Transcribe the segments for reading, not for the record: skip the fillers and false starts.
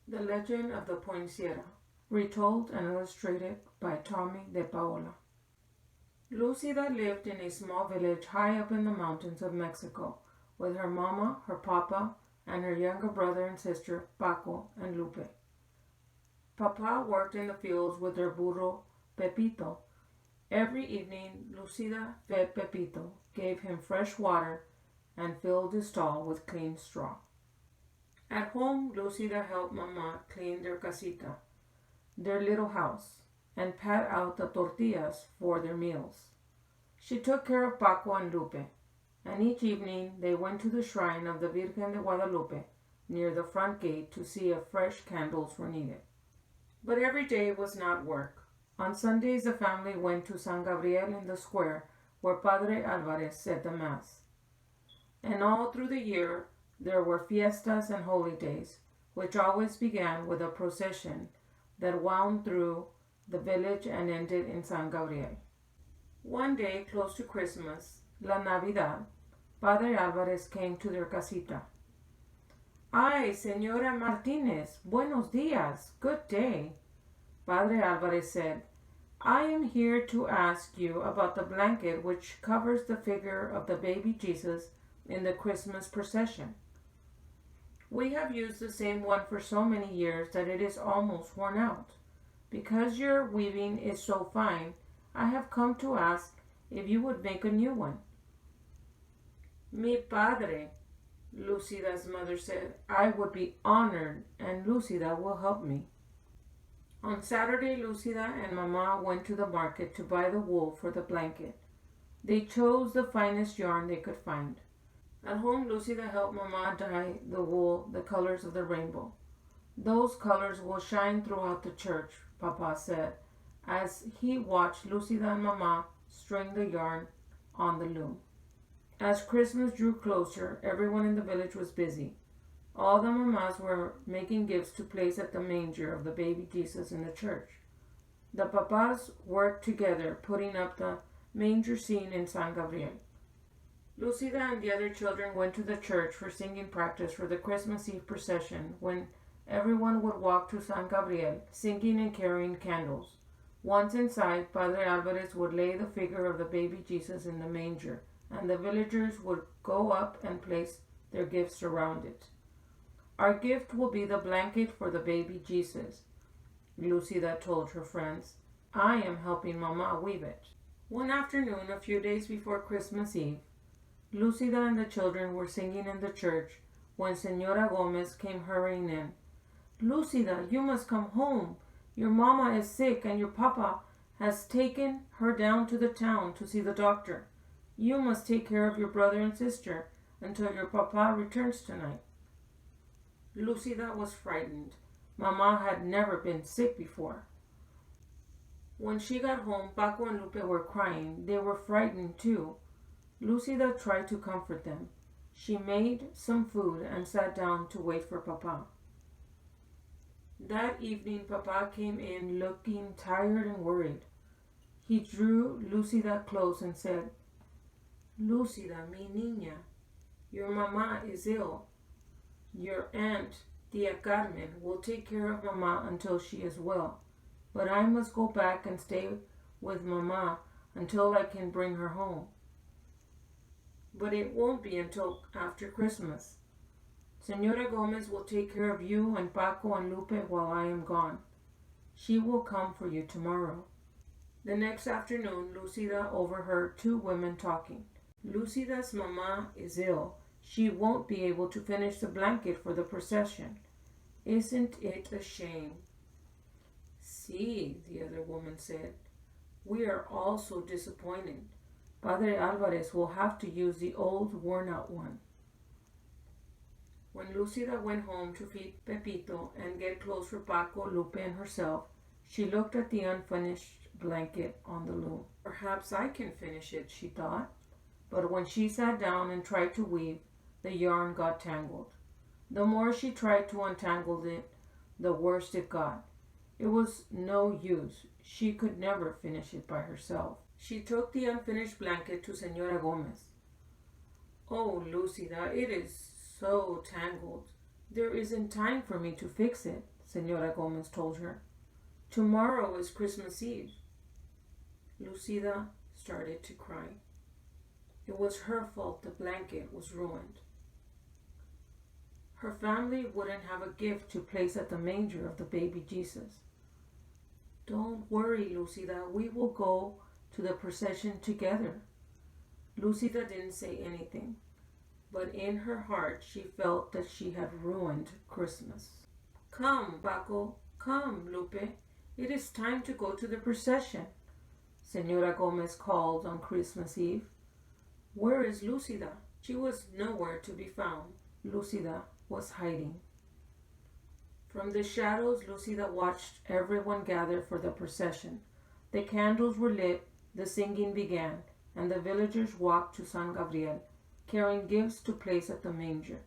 The Legend of the Poinsettia, retold and illustrated by Tommy de Paola. Lucida lived in a small village high up in the mountains of Mexico with her mama, her papa, and her younger brother and sister, Paco and Lupe. Papa worked in the fields with their burro, Pepito. Every evening, Lucida fed Pepito, gave him fresh water, and filled his stall with clean straw. At home, Lucida helped Mama clean their casita, their little house, and pat out the tortillas for their meals. She took care of Paco and Lupe, and each evening they went to the shrine of the Virgen de Guadalupe near the front gate to see if fresh candles were needed. But every day was not work. On Sundays, the family went to San Gabriel in the square where Padre Alvarez said the Mass. And all through the year, there were fiestas and holy days, which always began with a procession that wound through the village and ended in San Gabriel. One day, close to Christmas, La Navidad, Padre Alvarez came to their casita. Ay, Señora Martinez, buenos dias, good day. Padre Alvarez said, I am here to ask you about the blanket which covers the figure of the baby Jesus in the Christmas procession. We have used the same one for so many years that it is almost worn out. Because your weaving is so fine, I have come to ask if you would make a new one. Mi padre, Lucida's mother said, I would be honored, and Lucida will help me. On Saturday, Lucida and Mama went to the market to buy the wool for the blanket. They chose the finest yarn they could find. At home, Lucida helped Mama dye the wool the colors of the rainbow. Those colors will shine throughout the church, Papa said, as he watched Lucida and Mama string the yarn on the loom. As Christmas drew closer, everyone in the village was busy. All the mamas were making gifts to place at the manger of the baby Jesus in the church. The papas worked together, putting up the manger scene in San Gabriel. Lucida and the other children went to the church for singing practice for the Christmas Eve procession, when everyone would walk to San Gabriel, singing and carrying candles. Once inside, Padre Alvarez would lay the figure of the baby Jesus in the manger, and the villagers would go up and place their gifts around it. Our gift will be the blanket for the baby Jesus, Lucida told her friends. I am helping Mama weave it. One afternoon, a few days before Christmas Eve, Lucida and the children were singing in the church when Señora Gomez came hurrying in. Lucida, you must come home. Your mama is sick and your papa has taken her down to the town to see the doctor. You must take care of your brother and sister until your papa returns tonight. Lucida was frightened. Mama had never been sick before. When she got home, Paco and Lupe were crying. They were frightened too. Lucida tried to comfort them. She made some food and sat down to wait for Papa. That evening, Papa came in looking tired and worried. He drew Lucida close and said, Lucida, mi niña, your mama is ill. Your aunt, Tia Carmen, will take care of Mama until she is well. But I must go back and stay with Mama until I can bring her home. But it won't be until after Christmas. Señora Gomez will take care of you and Paco and Lupe while I am gone. She will come for you tomorrow. The next afternoon, Lucida overheard two women talking. Lucida's mama is ill. She won't be able to finish the blanket for the procession. Isn't it a shame? See, the other woman said. We are all so disappointed. Padre Alvarez will have to use the old worn-out one. When Lucida went home to feed Pepito and get clothes for Paco, Lupe, and herself, she looked at the unfinished blanket on the loom. Perhaps I can finish it, she thought. But when she sat down and tried to weave, the yarn got tangled. The more she tried to untangle it, the worse it got. It was no use. She could never finish it by herself. She took the unfinished blanket to Señora Gomez. Oh, Lucida, it is so tangled. There isn't time for me to fix it, Senora Gomez told her. Tomorrow is Christmas Eve. Lucida started to cry. It was her fault the blanket was ruined. Her family wouldn't have a gift to place at the manger of the baby Jesus. Don't worry, Lucida. We will go to the procession together. Lucida didn't say anything, but in her heart she felt that she had ruined Christmas. Come, Paco. Come, Lupe. It is time to go to the procession, Senora Gomez called on Christmas Eve. Where is Lucida? She was nowhere to be found. Lucida was hiding. From the shadows, Lucida watched everyone gather for the procession. The candles were lit, the singing began, and the villagers walked to San Gabriel, carrying gifts to place at the manger.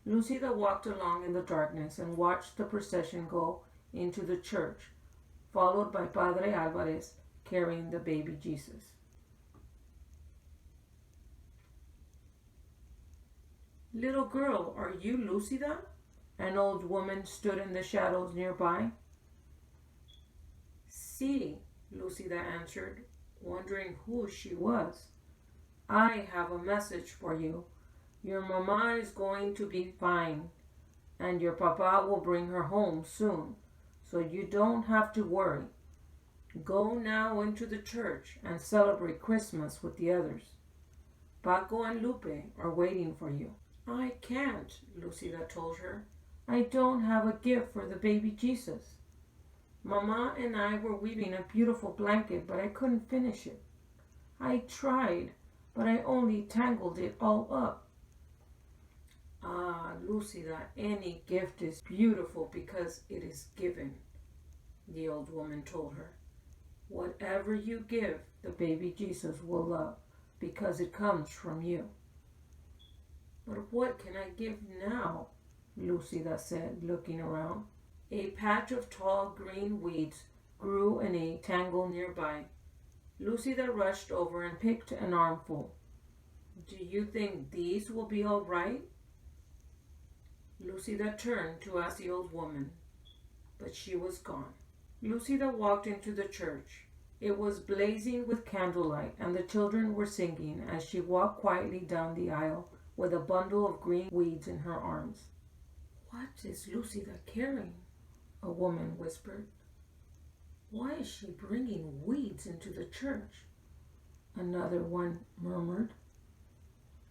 Lucida walked along in the darkness and watched the procession go into the church, followed by Padre Alvarez carrying the baby Jesus. Little girl, are you Lucida? An old woman stood in the shadows nearby. Si, Lucida answered, wondering who she was. I have a message for you. Your mama is going to be fine, and your papa will bring her home soon, so you don't have to worry. Go now into the church and celebrate Christmas with the others. Paco and Lupe are waiting for you. I can't, Lucida told her. I don't have a gift for the baby Jesus. Mama and I were weaving a beautiful blanket, but I couldn't finish it. I tried, but I only tangled it all up. Ah, Lucida, any gift is beautiful because it is given, the old woman told her. Whatever you give, the baby Jesus will love because it comes from you. But what can I give now? Lucida said, looking around. A patch of tall green weeds grew in a tangle nearby. Lucida rushed over and picked an armful. Do you think these will be all right? Lucida turned to ask the old woman, but she was gone. Lucida walked into the church. It was blazing with candlelight, and the children were singing as she walked quietly down the aisle with a bundle of green weeds in her arms. What is Lucida carrying? A woman whispered. Why is she bringing weeds into the church? Another one murmured.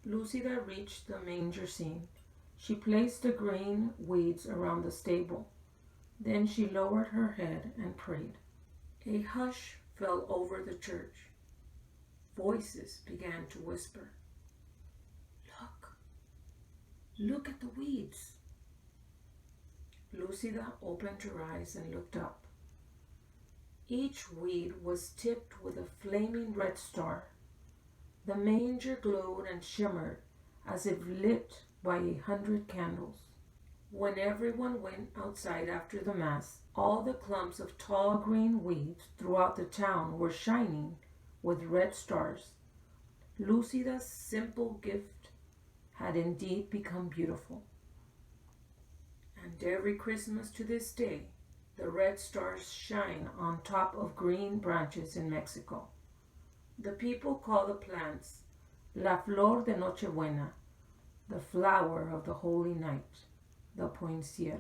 Lucida reached the manger scene. She placed the green weeds around the stable. Then she lowered her head and prayed. A hush fell over the church. Voices began to whisper. Look at the weeds. Lucida opened her eyes and looked up. Each weed was tipped with a flaming red star. The manger glowed and shimmered as if lit by 100 candles. When everyone went outside after the Mass, all the clumps of tall green weeds throughout the town were shining with red stars. Lucida's simple gift had indeed become beautiful. And every Christmas to this day, the red stars shine on top of green branches in Mexico. The people call the plants La Flor de Nochebuena, the flower of the Holy Night, the Poinsettia.